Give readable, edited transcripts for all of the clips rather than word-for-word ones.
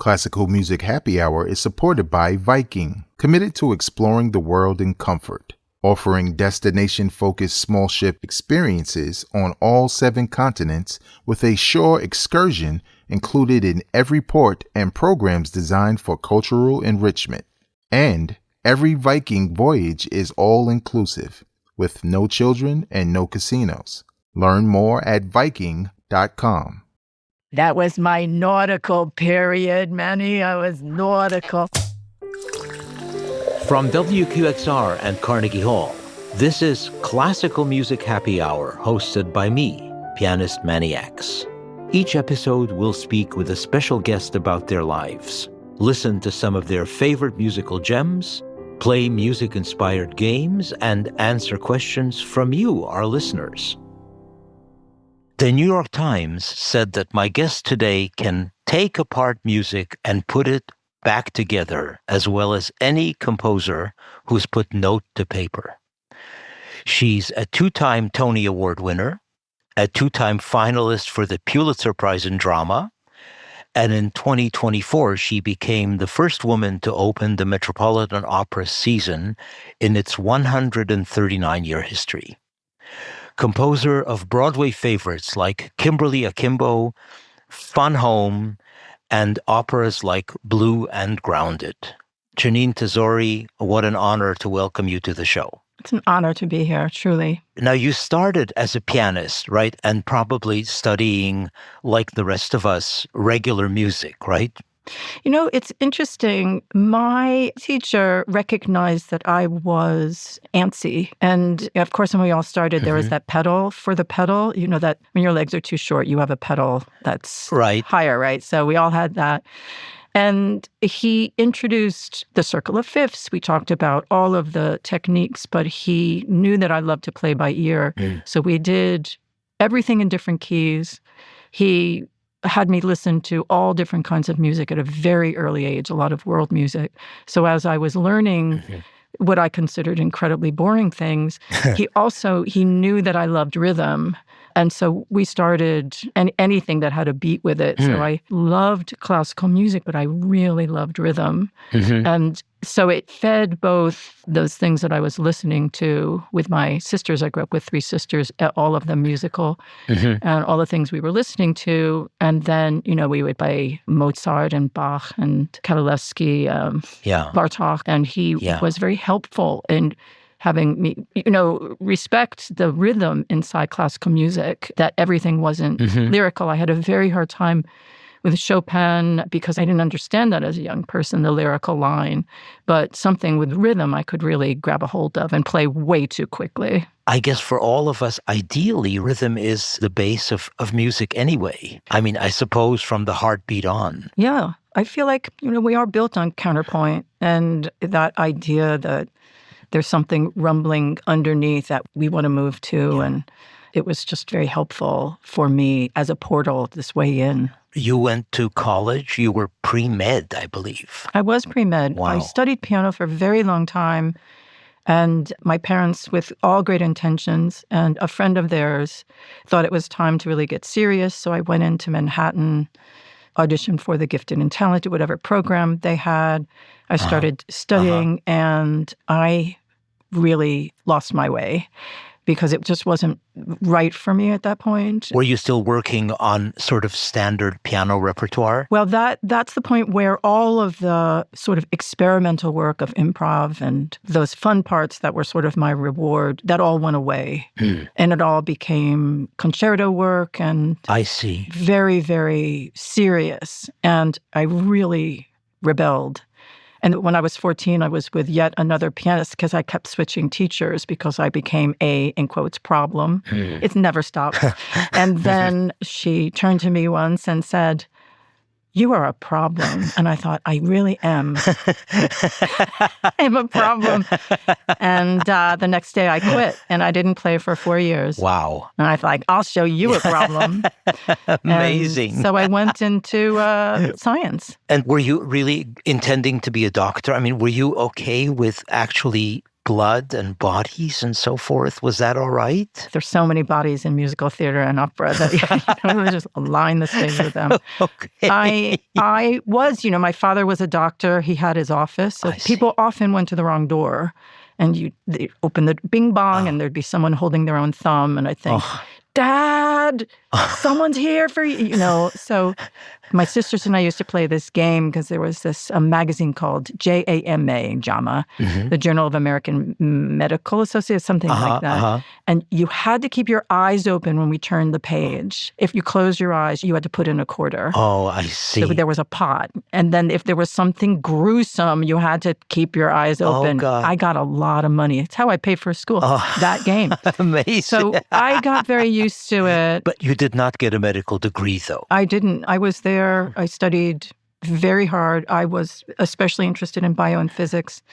Classical Music Happy Hour is supported by Viking, committed to exploring the world in comfort, offering destination-focused small ship experiences on all 7 continents with a shore excursion included in every port and programs designed for cultural enrichment. And every Viking voyage is all-inclusive, with no children and no casinos. Learn more at Viking.com. That was my nautical period, Manny. I was nautical. From WQXR and Carnegie Hall, this is Classical Music Happy Hour, hosted by me, pianist Manny Ax. Each episode will speak with a special guest about their lives, listen to some of their favorite musical gems, play music-inspired games, and answer questions from you, our listeners. The New York Times said that my guest today can take apart music and put it back together, as well as any composer who's put note to paper. She's a 2-time Tony Award winner, a 2-time finalist for the Pulitzer Prize in Drama, and in 2024, she became the first woman to open the Metropolitan Opera season in its 139-year history. Composer of Broadway favorites like Kimberly Akimbo, Fun Home, and operas like Blue and Grounded. Jeanine Tesori, what an honor to welcome you to the show. It's an honor to be here, truly. Now, you started as a pianist, right? And probably studying, like the rest of us, regular music, right? You know, it's interesting. My teacher recognized that I was antsy. And of course, when we all started, there was that pedal for the pedal. You know that when your legs are too short, you have a pedal that's higher, right? So we all had that. And he introduced the circle of fifths. We talked about all of the techniques, but he knew that I loved to play by ear. So we did everything in different keys. He had me listen to all different kinds of music at a very early age, a lot of world music. So as I was learning what I considered incredibly boring things, he knew that I loved rhythm. And so we started anything that had a beat with it. So I loved classical music, but I really loved rhythm. And so it fed both those things that I was listening to with my sisters. I grew up with 3 sisters, all of them musical, and all the things we were listening to. And then, you know, we would play Mozart and Bach and Karolewski, Bartók. And he was very helpful in having me, you know, respect the rhythm inside classical music, that everything wasn't lyrical. I had a very hard time with Chopin because I didn't understand that as a young person, the lyrical line. But something with rhythm I could really grab a hold of and play way too quickly. I guess for all of us, ideally, rhythm is the base of music anyway. I mean, I suppose from the heartbeat on. Yeah. I feel like, you know, we are built on counterpoint, and that idea that there's something rumbling underneath that we want to move to. And it was just very helpful for me as a portal this way in. You went to college. You were pre-med, I believe. I was pre-med. Wow. I studied piano for a very long time. And my parents, with all great intentions, and a friend of theirs, thought it was time to really get serious. So I went into Manhattan, auditioned for the Gifted and Talented, whatever program they had. I started studying, and I really lost my way because it just wasn't right for me at that point. Were you still working on sort of standard piano repertoire? Well, that's the point where all of the sort of experimental work of improv and those fun parts that were sort of my reward, that all went away. And it all became concerto work and I see. Very, very serious. And I really rebelled. And when I was 14, I was with yet another pianist because I kept switching teachers because I became a, in quotes, problem. It never stopped. And then she turned to me once and said, "You are a problem." And I thought, I really am. I'm a problem. And the next day I quit, and I didn't play for 4 years. Wow. And I thought, I'll show you a problem. Amazing. And so I went into science. And were you really intending to be a doctor? I mean, were you okay with actually blood and bodies and so forth. Was that all right? There's so many bodies in musical theater and opera that just line the stage with them. Okay. I was, my father was a doctor. He had his office. So people often went to the wrong door. And they open the bing bong, and there'd be someone holding their own thumb. And I think, Dad, someone's here for you. So my sisters and I used to play this game because there was this magazine called JAMA, the Journal of American Medical Association, something like that. And you had to keep your eyes open when we turned the page. If you closed your eyes, you had to put in a quarter. Oh, I see. So there was a pot. And then if there was something gruesome, you had to keep your eyes open. Oh, God. I got a lot of money. It's how I paid for school, that game. Amazing. So I got very used to it. But you did not get a medical degree, though. I didn't. I was there. I studied very hard. I was especially interested in bio and physics.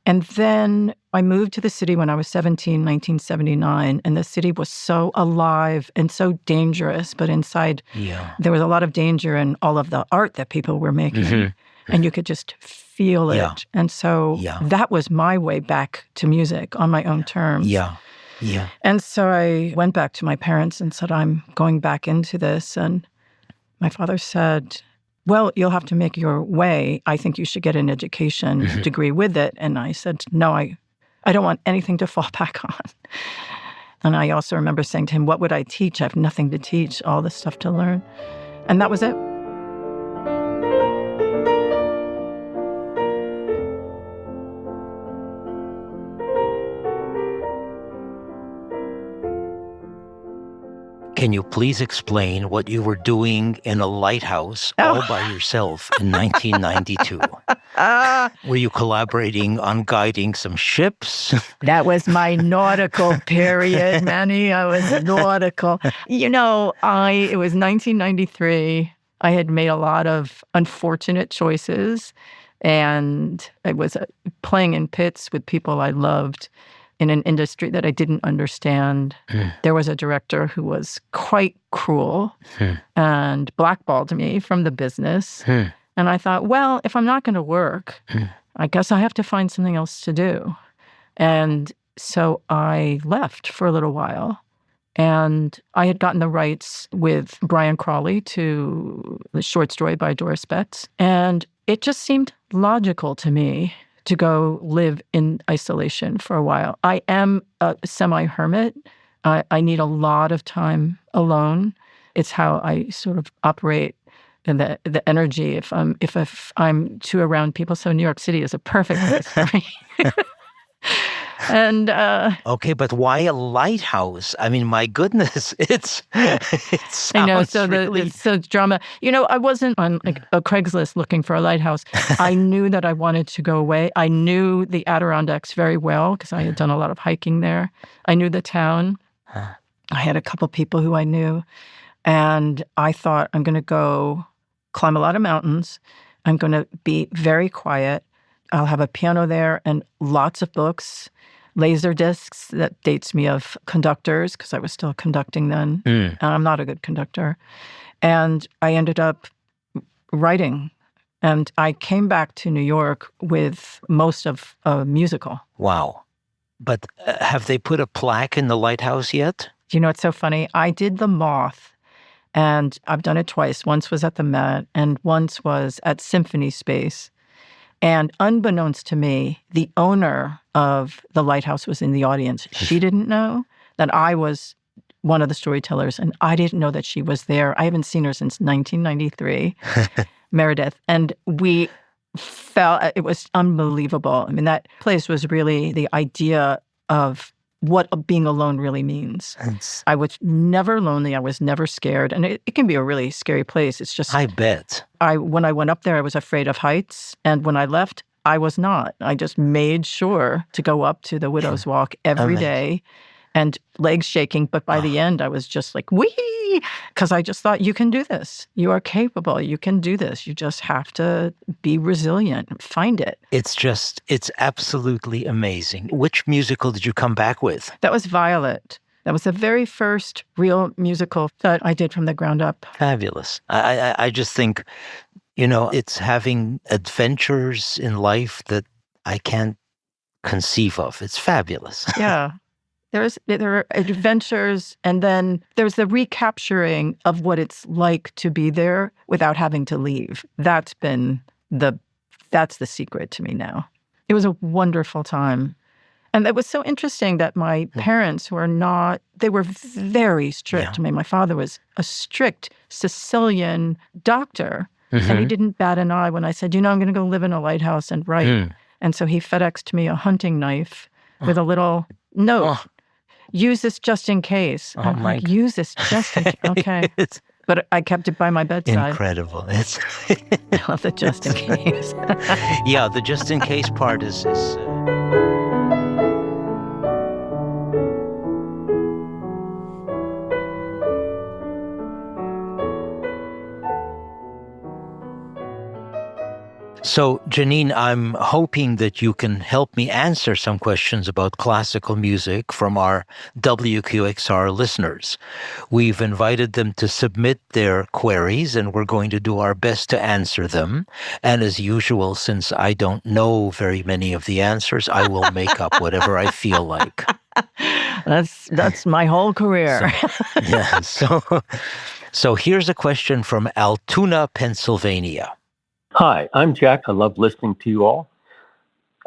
And then I moved to the city when I was 17, 1979, and the city was so alive and so dangerous. But inside, there was a lot of danger in all of the art that people were making. And you could just feel it. Yeah. And so that was my way back to music on my own terms. Yeah. And so I went back to my parents and said, I'm going back into this. And my father said, well, you'll have to make your way. I think you should get an education degree with it. And I said, no, I don't want anything to fall back on. And I also remember saying to him, what would I teach? I have nothing to teach, all this stuff to learn. And that was it. Can you please explain what you were doing in a lighthouse all by yourself in 1992? Were you collaborating on guiding some ships? That was my nautical period, Manny. I was nautical. It was 1993. I had made a lot of unfortunate choices, and I was playing in pits with people I loved in an industry that I didn't understand. There was a director who was quite cruel and blackballed me from the business. And I thought, well, if I'm not going to work, I guess I have to find something else to do. And so I left for a little while. And I had gotten the rights with Brian Crawley to the short story by Doris Betts. And it just seemed logical to me to go live in isolation for a while. I am a semi-hermit. I need a lot of time alone. It's how I sort of operate, and the energy if I'm too around people. So New York City is a perfect place for me. And okay, but why a lighthouse? I mean, my goodness, it sounds I know. So really... so drama. I wasn't on like a Craigslist looking for a lighthouse. I knew that I wanted to go away. I knew the Adirondacks very well because I had done a lot of hiking there. I knew the town. I had a couple people who I knew, and I thought, I'm going to go climb a lot of mountains. I'm going to be very quiet. I'll have a piano there and lots of books. Laser discs that dates me of conductors because I was still conducting then. And I'm not a good conductor. And I ended up writing. And I came back to New York with most of a musical. Wow. But have they put a plaque in the lighthouse yet? It's so funny. I did The Moth, and I've done it twice. Once was at the Met, and once was at Symphony Space. And unbeknownst to me, the owner of the lighthouse was in the audience. She didn't know that I was one of the storytellers, and I didn't know that she was there. I haven't seen her since 1993, Meredith. And we it was unbelievable. I mean, that place was really the idea of what being alone really means. I was never lonely. I was never scared. And it can be a really scary place. It's just... I bet. When I went up there, I was afraid of heights. And when I left, I was not. I just made sure to go up to the Widow's Walk every day and legs shaking. But by the end, I was just like, wee! Because I just thought, you can do this. You are capable. You can do this. You just have to be resilient. Find it. It's absolutely amazing. Which musical did you come back with? That was Violet. That was the very first real musical that I did from the ground up. Fabulous. I just think, it's having adventures in life that I can't conceive of. It's fabulous. Yeah. There are adventures, and then there's the recapturing of what it's like to be there without having to leave. That's the secret to me now. It was a wonderful time. And it was so interesting that my parents they were very strict. I mean, my father was a strict Sicilian doctor, and he didn't bat an eye when I said, I'm going to go live in a lighthouse and write. And so he FedExed me a hunting knife with a little note. Use this just in case. Oh, my God. Use this just in case. Okay. But I kept it by my bedside. Incredible. I love the just in case. Yeah, the just in case part is So, Jeanine, I'm hoping that you can help me answer some questions about classical music from our WQXR listeners. We've invited them to submit their queries, and we're going to do our best to answer them. And as usual, since I don't know very many of the answers, I will make up whatever I feel like. That's my whole career. So here's a question from Altoona, Pennsylvania. Hi, I'm Jack. I love listening to you all.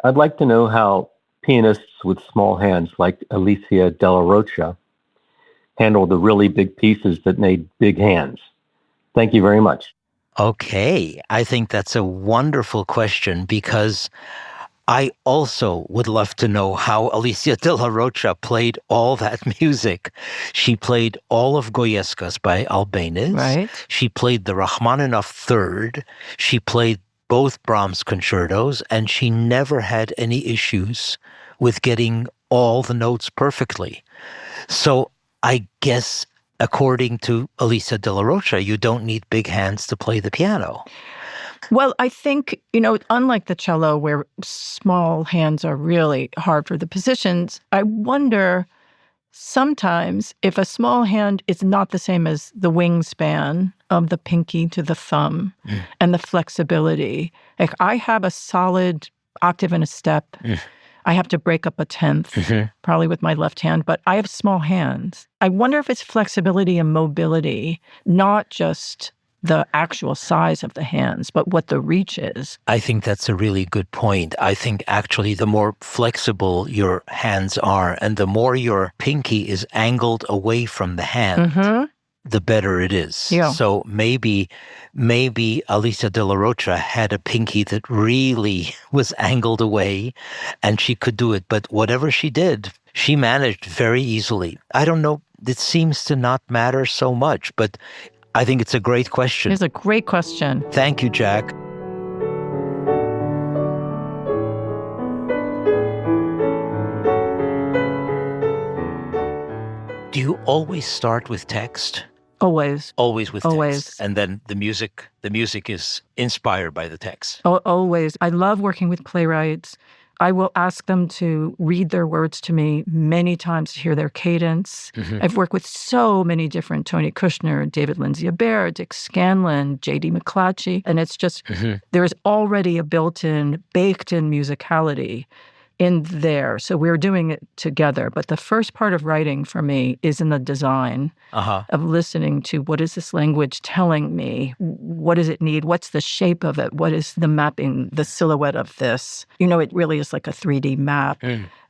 I'd like to know how pianists with small hands like Alicia Della Rocha handle the really big pieces that need big hands. Thank you very much. Okay, I think that's a wonderful question because I also would love to know how Alicia Della Rocha played all that music. She played all of Goyescas by Albéniz. Right. She played the Rachmaninoff Third. She played both Brahms concertos, and she never had any issues with getting all the notes perfectly. So I guess, according to Alicia Della Rocha, you don't need big hands to play the piano. Well, I think, unlike the cello where small hands are really hard for the positions, I wonder sometimes if a small hand is not the same as the wingspan of the pinky to the thumb and the flexibility. Like I have a solid octave and a step. I have to break up a tenth, probably with my left hand, but I have small hands. I wonder if it's flexibility and mobility, not just the actual size of the hands, but what the reach is. I think that's a really good point. I think actually the more flexible your hands are and the more your pinky is angled away from the hand, the better it is. Yeah. So maybe Alicia Della Rocha had a pinky that really was angled away and she could do it. But whatever she did, she managed very easily. I don't know, it seems to not matter so much, but I think it's a great question. It's a great question. Thank you, Jack. Do you always start with text? Always. Always with Always. text. And then the music is inspired by the text. Always. I love working with playwrights. I will ask them to read their words to me many times to hear their cadence. I've worked with so many different Tony Kushner, David Lindsay-Abaire, Dick Scanlon, J.D. McClatchy, and it's just there's already a built-in, baked-in musicality in there. So we're doing it together. But the first part of writing for me is in the design of listening to what is this language telling me? What does it need? What's the shape of it? What is the mapping, the silhouette of this? It really is like a 3D map.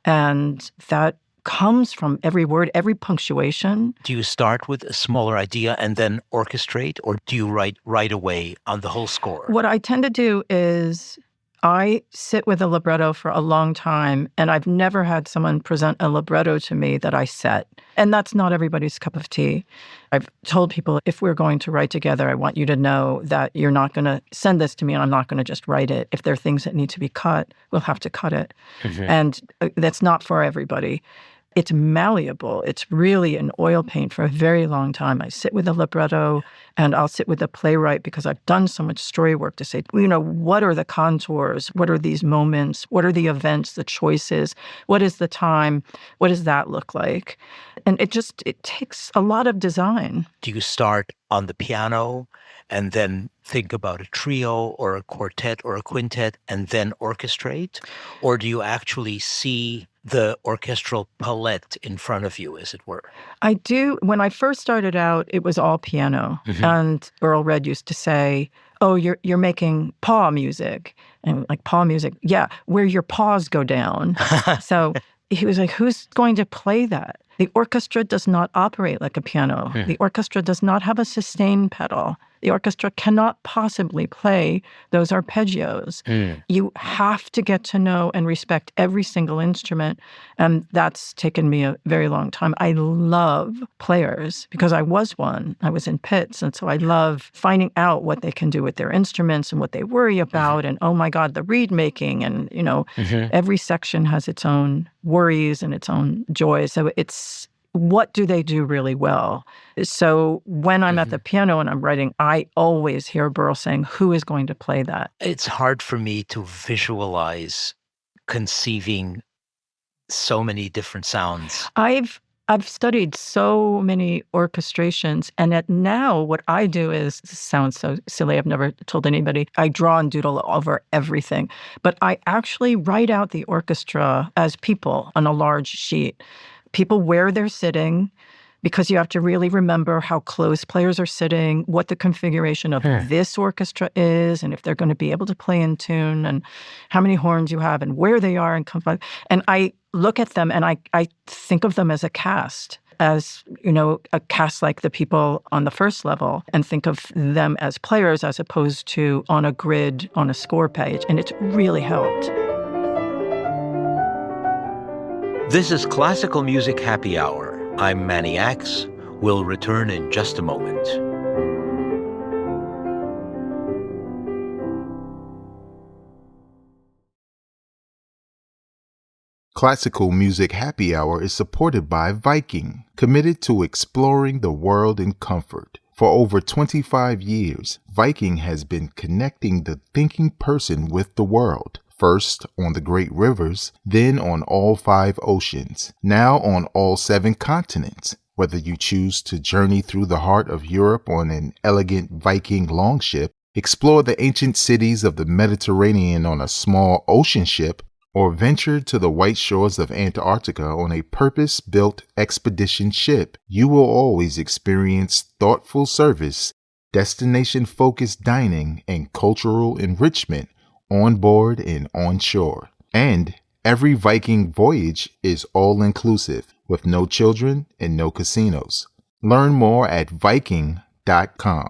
And that comes from every word, every punctuation. Do you start with a smaller idea and then orchestrate, or do you write right away on the whole score? What I tend to do is I sit with a libretto for a long time, and I've never had someone present a libretto to me that I set. And that's not everybody's cup of tea. I've told people, if we're going to write together, I want you to know that you're not going to send this to me and I'm not going to just write it. If there are things that need to be cut, we'll have to cut it. And that's not for everybody. it's malleable. It's really an oil paint for a very long time. I sit with a libretto and I'll sit with the playwright because I've done so much story work to say, what are the contours? What are these moments? What are the events, the choices? What is the time? What does that look like? And it takes a lot of design. Do you start on the piano and then think about a trio or a quartet or a quintet and then orchestrate? Or do you actually see the orchestral palette in front of you, as it were? I do. When I first started out, it was all piano. Mm-hmm. And Earl Red used to say, oh, you're making paw music. And like, paw music, yeah, where your paws go down. So he was like, who's going to play that? The orchestra does not operate like a piano. The orchestra does not have a sustain pedal. The orchestra cannot possibly play those arpeggios. You have to get to know and respect every single instrument, and that's taken me a very long time. I love players because I was one. I was in pits, and so I love finding out what they can do with their instruments and what they worry about, and oh my God, the reed making, and every section has its own worries and its own joys. So it's what do they do really well? So when I'm at the piano and I'm writing, I always hear Burl saying, who is going to play that? It's hard for me to visualize conceiving so many different sounds. I've studied so many orchestrations, and now what I do is, this sounds so silly, I've never told anybody, I draw and doodle over everything, but I actually write out the orchestra as people on a large sheet. People where they're sitting, because you have to really remember how close players are sitting, what the configuration of this orchestra is, and if they're going to be able to play in tune, and how many horns you have, and where they are, and I look at them and I think of them as a cast, as, a cast like the people on the first level, and think of them as players as opposed to on a grid on a score page, and it's really helped. This is Classical Music Happy Hour. I'm Manny Ax. We'll return in just a moment. Classical Music Happy Hour is supported by Viking, committed to exploring the world in comfort. For over 25 years, Viking has been connecting the thinking person with the world. First on the great rivers, then on all 5 oceans, now on all 7 continents. Whether you choose to journey through the heart of Europe on an elegant Viking longship, explore the ancient cities of the Mediterranean on a small ocean ship, or venture to the white shores of Antarctica on a purpose-built expedition ship, you will always experience thoughtful service, destination-focused dining, and cultural enrichment on board and on shore. And every Viking voyage is all-inclusive, with no children and no casinos. Learn more at Viking.com.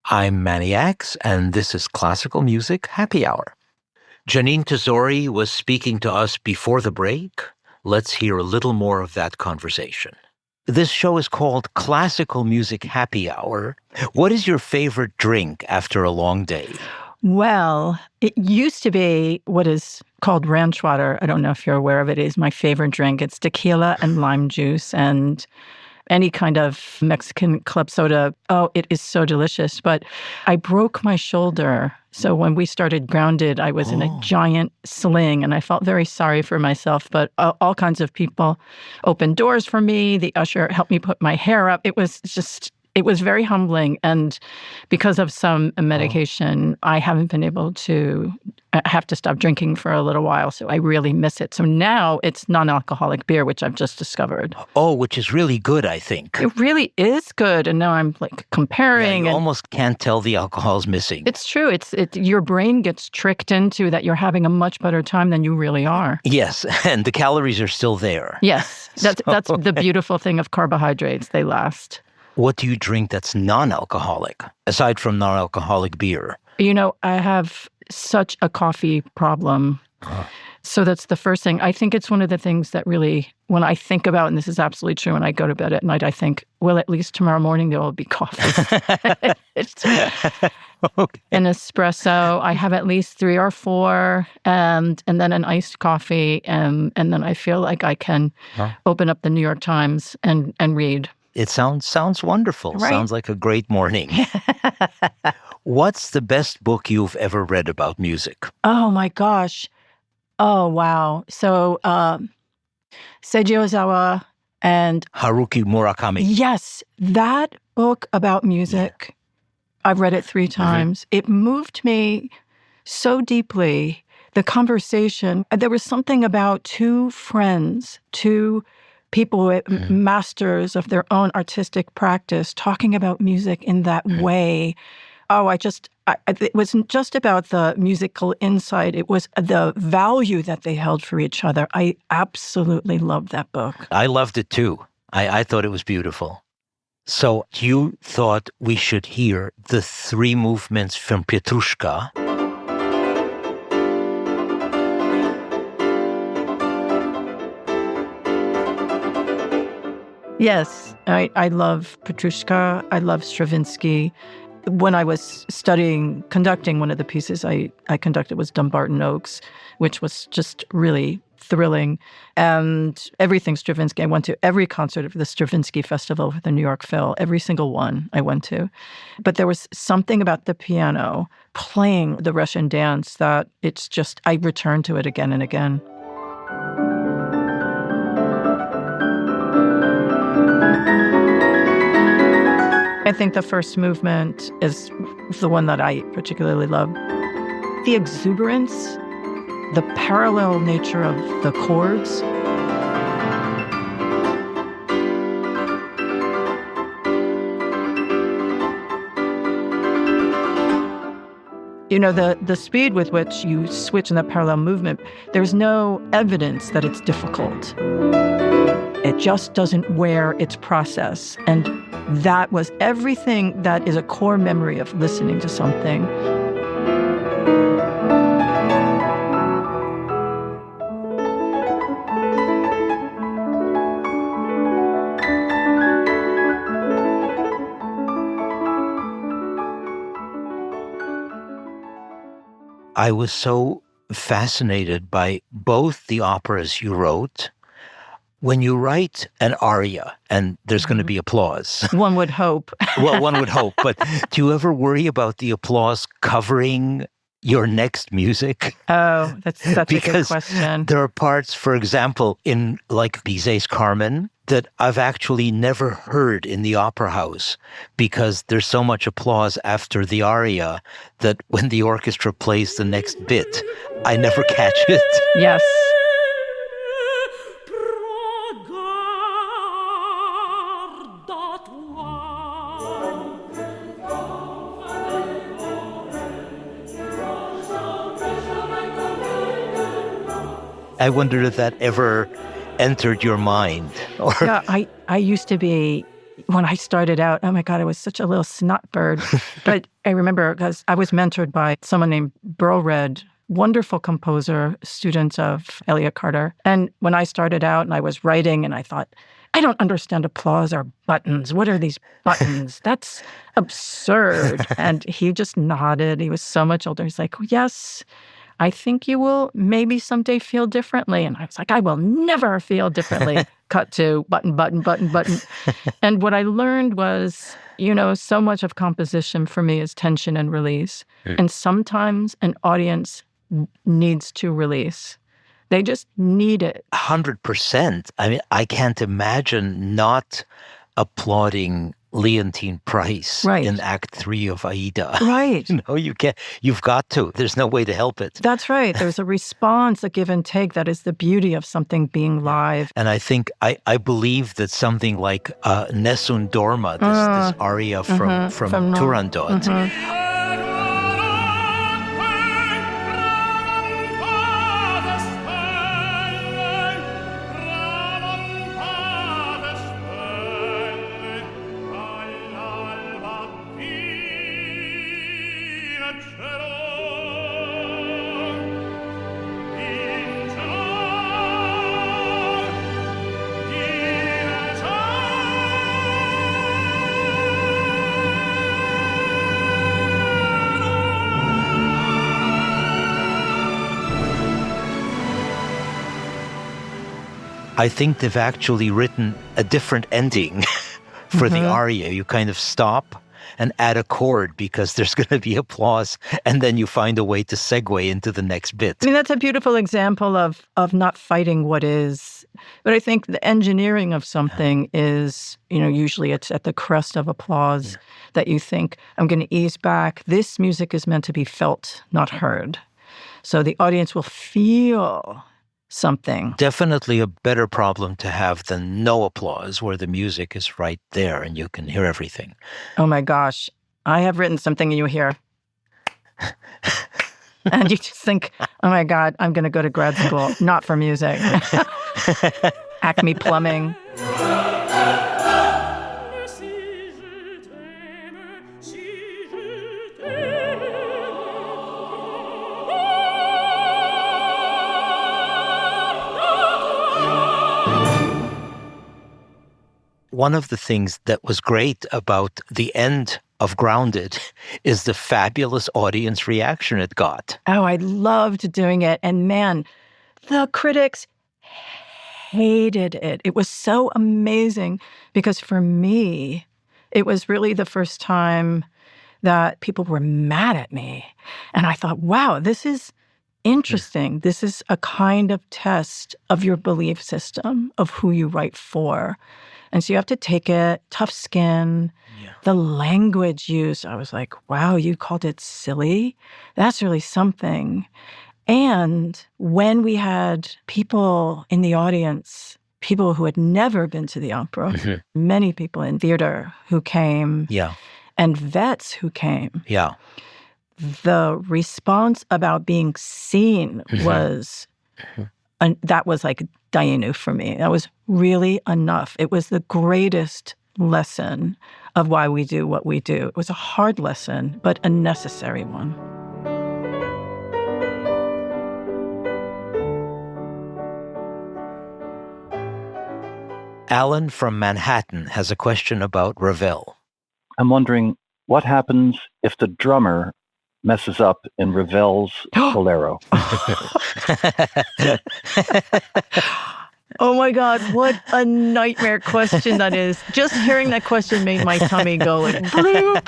I'm Manny Ax, and this is Classical Music Happy Hour. Jeanine Tesori was speaking to us before the break. Let's hear a little more of that conversation. This show is called Classical Music Happy Hour. What is your favorite drink after a long day? Well, it used to be what is called ranch water. I don't know if you're aware of it. It is my favorite drink. It's tequila and lime juice and any kind of Mexican club soda. Oh, it is so delicious. But I broke my shoulder. So when we started Grounded, I was in a giant sling, and I felt very sorry for myself. But all kinds of people opened doors for me. The usher helped me put my hair up. It was very humbling. And because of some medication, I haven't been able to, I have to stop drinking for a little while. So I really miss it. So now it's non-alcoholic beer, which I've just discovered. Oh, which is really good, I think. It really is good. And now I'm comparing. Yeah, you almost can't tell the alcohol's missing. It's true. Your brain gets tricked into that you're having a much better time than you really are. Yes. And the calories are still there. Yes. That's the beautiful thing of carbohydrates. They last. What do you drink that's non-alcoholic, aside from non-alcoholic beer? I have such a coffee problem. So that's the first thing. I think it's one of the things that really, when I think about, and this is absolutely true, when I go to bed at night, I think, well, at least tomorrow morning there will be coffee. Okay. An espresso. I have at least 3 or 4, and then an iced coffee, and then I feel like I can open up the New York Times and read. It sounds wonderful. Right. Sounds like a great morning. What's the best book you've ever read about music? Oh my gosh. Oh wow. So Seiji Ozawa and Haruki Murakami. yes, that book about music. I've read it 3 times. It moved me so deeply. The conversation, there was something about 2 friends, 2 people, masters of their own artistic practice, talking about music in that way. Oh, it wasn't just about the musical insight. It was the value that they held for each other. I absolutely loved that book. I loved it too. I thought it was beautiful. So you thought we should hear the 3 movements from Petrushka. Yes, I love Petrushka. I love Stravinsky. When I was studying conducting, one of the pieces I conducted was Dumbarton Oaks, which was just really thrilling. And everything Stravinsky, I went to every concert of the Stravinsky Festival for the New York Phil, every single one I went to. But there was something about the piano playing the Russian dance that it's just, I returned to it again and again. I think the first movement is the one that I particularly love. The exuberance, the parallel nature of the chords. You know, the speed with which you switch in the parallel movement, there's no evidence that it's difficult. It just doesn't wear its process. And that was everything that is a core memory of listening to something. I was so fascinated by both the operas you wrote. When you write an aria, and there's going to be applause. One would hope. Well, one would hope, but do you ever worry about the applause covering your next music? Oh, that's such a good Because question. there are parts, for example, in like Bizet's Carmen, that I've actually never heard in the opera house because there's so much applause after the aria that when the orchestra plays the next bit, I never catch it. Yes. I wondered if that ever entered your mind. Or Yeah, I used to be, when I started out, oh my God, I was such a little snot bird. But I remember because I was mentored by someone named Burl Red, wonderful composer, student of Elliott Carter. And when I started out and I was writing and I thought, I don't understand applause or buttons. What are these buttons? That's absurd. And he just nodded. He was so much older. He's like, yes, I think you will maybe someday feel differently. And I was like, I will never feel differently. Cut to button, button, button, button. And what I learned was, you know, so much of composition for me is tension and release. And sometimes an audience needs to release. They just need it. 100%. I mean, I can't imagine not applauding Leontine Price in Act 3 of Aida. Right. You know, you can't. You've got to. There's no way to help it. That's right. There's a response, a give and take. That is the beauty of something being live. And I think, I believe that something like Nessun Dorma, this aria from Turandot, I think they've actually written a different ending for the aria. You kind of stop and add a chord because there's going to be applause, and then you find a way to segue into the next bit. I mean, that's a beautiful example of not fighting what is. But I think the engineering of something is, usually it's at the crest of applause that you think, I'm going to ease back. This music is meant to be felt, not heard. So the audience will feel something. Definitely a better problem to have than no applause, where the music is right there and you can hear everything. Oh my gosh. I have written something and you hear. And you just think, oh my God, I'm going to go to grad school, not for music. Acme Plumbing. One of the things that was great about the end of Grounded is the fabulous audience reaction it got. Oh, I loved doing it. And man, the critics hated it. It was so amazing because for me, it was really the first time that people were mad at me. And I thought, wow, this is interesting. This is a kind of test of your belief system, of who you write for. And so you have to take it, tough skin. Yeah. The language used, I was like, wow, you called it silly? That's really something. And when we had people in the audience, people who had never been to the opera, many people in theater who came, and vets who came, the response about being seen was, that was like Dayenu for me. That was really enough. It was the greatest lesson of why we do what we do. It was a hard lesson, but a necessary one. Alan from Manhattan has a question about Ravel. I'm wondering what happens if the drummer messes up in Ravel's Bolero. Oh my God, what a nightmare question that is. Just hearing that question made my tummy go like, bloop.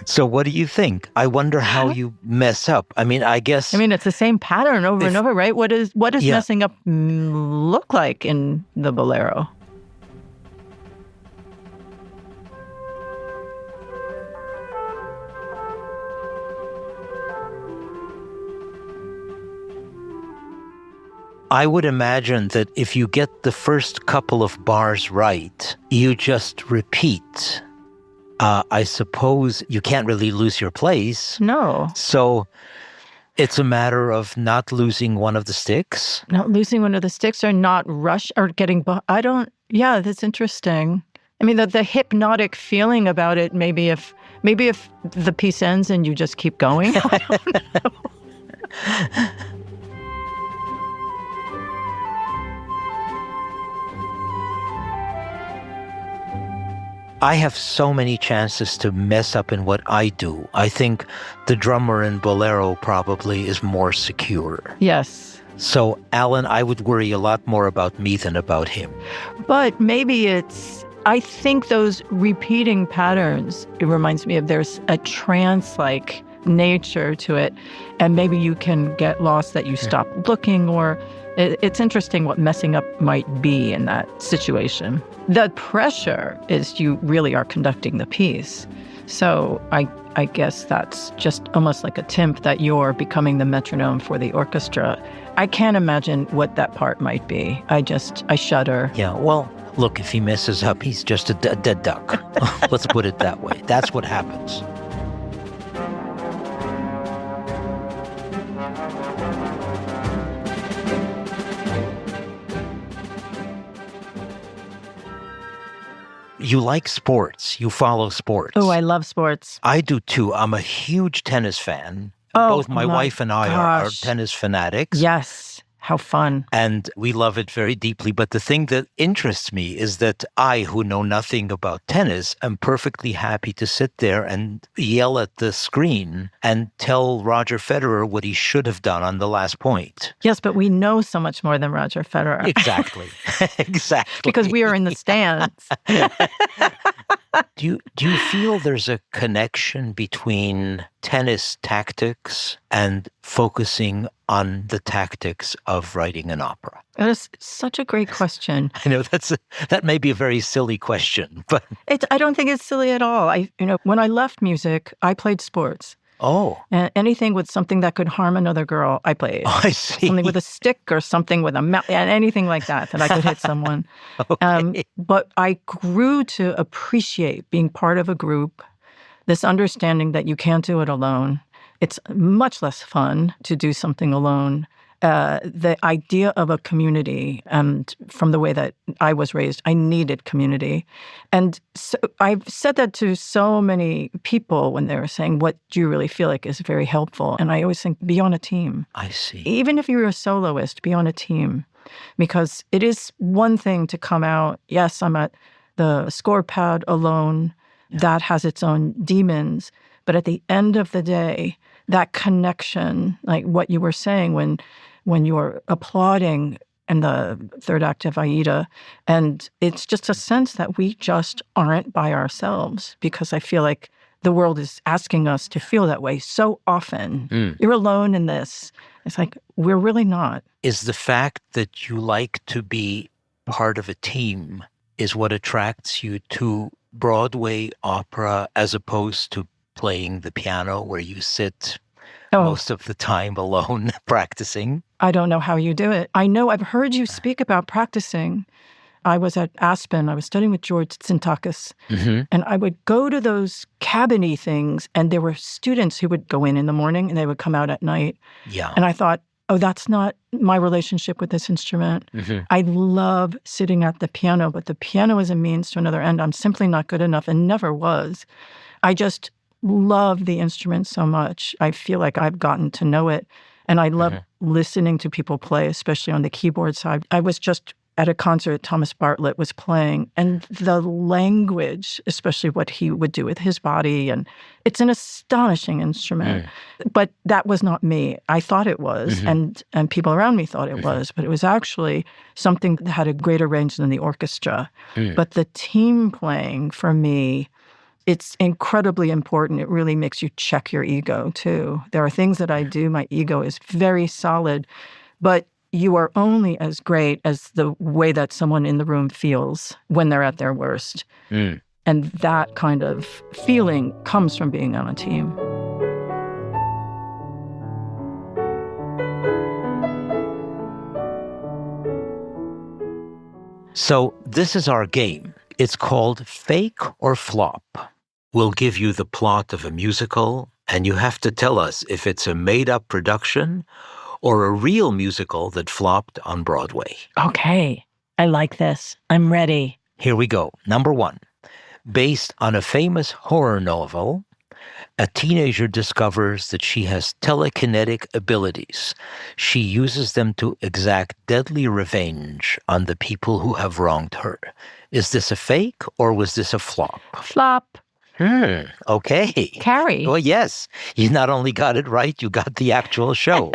So what do you think? I wonder how you mess up. I mean, it's the same pattern over and over, right? What does messing up look like in the Bolero? I would imagine that if you get the first couple of bars right, you just repeat. I suppose you can't really lose your place. No. So it's a matter of not losing one of the sticks? Not losing one of the sticks or not rush or getting... that's interesting. I mean, the hypnotic feeling about it, maybe if the piece ends and you just keep going. I don't know. I have so many chances to mess up in what I do. I think the drummer in Bolero probably is more secure. Yes. So, Alan, I would worry a lot more about me than about him. But maybe I think those repeating patterns, it reminds me of there's a trance-like nature to it. And maybe you can get lost that you stop looking, or it's interesting what messing up might be in that situation. The pressure is you really are conducting the piece. So I guess that's just almost like a timp that you're becoming the metronome for the orchestra. I can't imagine what that part might be. I shudder. Yeah, well, look, if he messes up, he's just a dead duck. Let's put it that way. That's what happens. You like sports. You follow sports. Oh, I love sports. I do too. I'm a huge tennis fan. Oh, both my wife and I are tennis fanatics. Yes. How fun. And we love it very deeply. But the thing that interests me is that I, who know nothing about tennis, am perfectly happy to sit there and yell at the screen and tell Roger Federer what he should have done on the last point. Yes, but we know so much more than Roger Federer. Exactly. Exactly. Because we are in the stands. Do you feel there's a connection between tennis tactics and focusing on the tactics of writing an opera? That is such a great question. I know that may be a very silly question, but I don't think it's silly at all. When I left music, I played sports. oh, And anything with something that could harm another girl, I played. I see. Something with a stick or something with anything like that I could hit someone. Okay. But I grew to appreciate being part of a group, this understanding that you can't do it alone. It's much less fun to do something alone. The idea of a community, and from the way that I was raised, I needed community. And so I've said that to so many people when they were saying, what do you really feel like is very helpful? And I always think, be on a team. I see. Even if you're a soloist, be on a team. Because it is one thing to come out, yes, I'm at the score pad alone. Yeah. That has its own demons. But at the end of the day, that connection, like what you were saying when you were applauding in the third act of Aida, and it's just a sense that we just aren't by ourselves, because I feel like the world is asking us to feel that way so often. You're alone in this. It's like, we're really not. Is the fact that you like to be part of a team is what attracts you to Broadway opera as opposed to playing the piano where you sit most of the time alone practicing? I don't know how you do it. I know I've heard you speak about practicing. I was at Aspen. I was studying with George Tsintakis. Mm-hmm. And I would go to those cabin-y things, and there were students who would go in the morning and they would come out at night. Yeah. And I thought, oh, that's not my relationship with this instrument. Mm-hmm. I love sitting at the piano, but the piano is a means to another end. I'm simply not good enough and never was. I just love the instrument so much. I feel like I've gotten to know it. And I love listening to people play, especially on the keyboard side. I was just at a concert Thomas Bartlett was playing, and the language, especially what he would do with his body, and it's an astonishing instrument. But that was not me. I thought it was, and people around me thought it was, but it was actually something that had a greater range than the orchestra. But the team playing, for me, it's incredibly important. It really makes you check your ego, too. There are things that I do, my ego is very solid, but you are only as great as the way that someone in the room feels when they're at their worst. And that kind of feeling comes from being on a team. So this is our game. It's called Fake or Flop. We'll give you the plot of a musical, and you have to tell us if it's a made-up production or a real musical that flopped on Broadway. Okay, I like this. I'm ready. Here we go. Number 1. Based on a famous horror novel, a teenager discovers that she has telekinetic abilities. She uses them to exact deadly revenge on the people who have wronged her. Is this a fake or was this a flop? Flop. Okay. Carrie. Well, yes. You not only got it right, you got the actual show.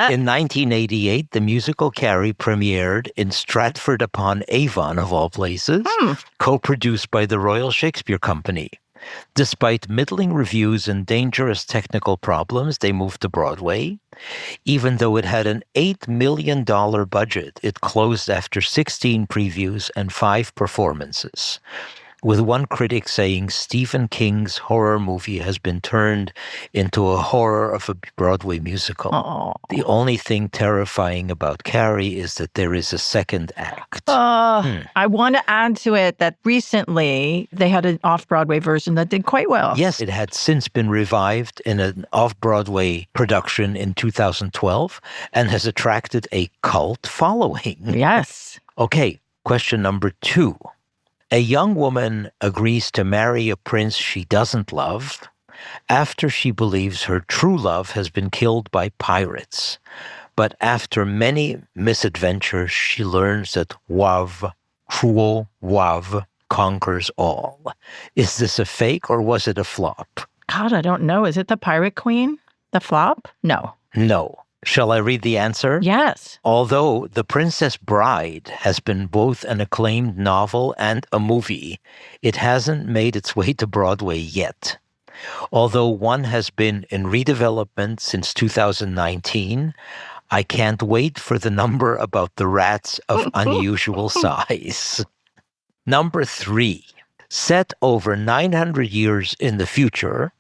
In 1988, the musical Carrie premiered in Stratford-upon-Avon, of all places, co-produced by the Royal Shakespeare Company. Despite middling reviews and dangerous technical problems, they moved to Broadway. Even though it had an $8 million budget, it closed after 16 previews and 5 performances, with one critic saying Stephen King's horror movie has been turned into a horror of a Broadway musical. Aww. The only thing terrifying about Carrie is that there is a second act. I want to add to it that recently they had an off-Broadway version that did quite well. Yes, it had since been revived in an off-Broadway production in 2012 and has attracted a cult following. Yes. Okay, question number 2. A young woman agrees to marry a prince she doesn't love after she believes her true love has been killed by pirates. But after many misadventures, she learns that Wav, cruel Wav, conquers all. Is this a fake or was it a flop? God, I don't know. Is it the Pirate Queen? The flop? No. No. Shall I read the answer? Yes. Although The Princess Bride has been both an acclaimed novel and a movie, it hasn't made its way to Broadway yet. Although one has been in redevelopment since 2019, I can't wait for the number about the rats of unusual size. Number 3. Set over 900 years in the future,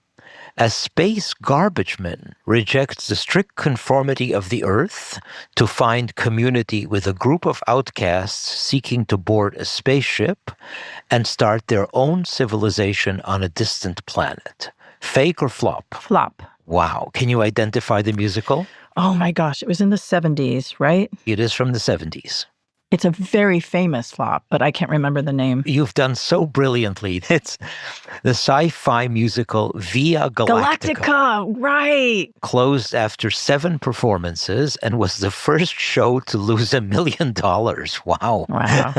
a space garbageman rejects the strict conformity of the Earth to find community with a group of outcasts seeking to board a spaceship and start their own civilization on a distant planet. Fake or flop? Flop. Wow. Can you identify the musical? Oh my gosh, it was in the 70s, right? It is from the 70s. It's a very famous flop, but I can't remember the name. You've done so brilliantly. It's the sci-fi musical Via Galactica. Galactica, right. Closed after 7 performances and was the first show to lose $1 million. Wow. Wow.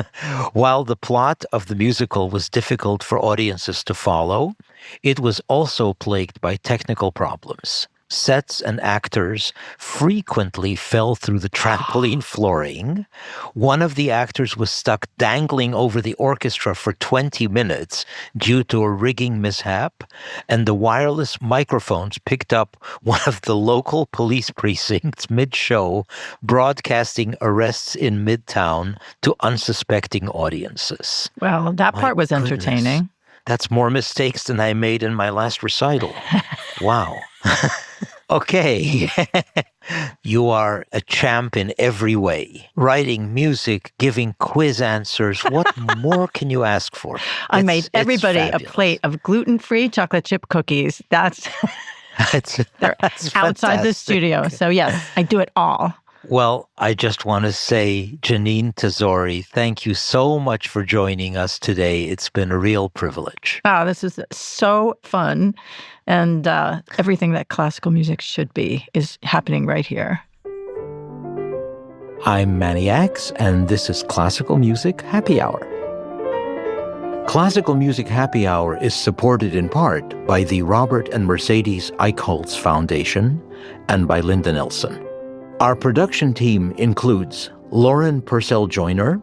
While the plot of the musical was difficult for audiences to follow, it was also plagued by technical problems. Sets and actors frequently fell through the trampoline flooring. One of the actors was stuck dangling over the orchestra for 20 minutes due to a rigging mishap, and the wireless microphones picked up one of the local police precincts mid-show, broadcasting arrests in Midtown to unsuspecting audiences. Well, that part was entertaining. Goodness. That's more mistakes than I made in my last recital. Wow. Okay. You are a champ in every way. Writing music, giving quiz answers. What more can you ask for? I made everybody a plate of gluten-free chocolate chip cookies. They're outside the studio. So yes, I do it all. Well, I just want to say, Jeanine Tesori, thank you so much for joining us today. It's been a real privilege. Oh, this is so fun. And everything that classical music should be is happening right here. I'm Manny Ax, and this is Classical Music Happy Hour. Classical Music Happy Hour is supported in part by the Robert and Mercedes Eichholz Foundation and by Linda Nelson. Our production team includes Lauren Purcell-Joyner,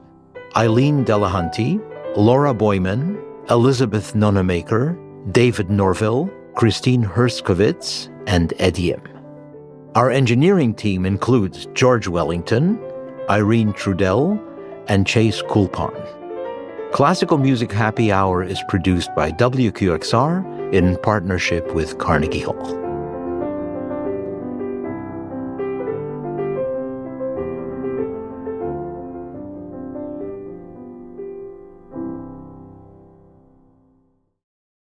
Eileen Delahunty, Laura Boyman, Elizabeth Nonamaker, David Norville, Christine Herskovitz, and Ed Yim. Our engineering team includes George Wellington, Irene Trudell, and Chase Coulpon. Classical Music Happy Hour is produced by WQXR in partnership with Carnegie Hall.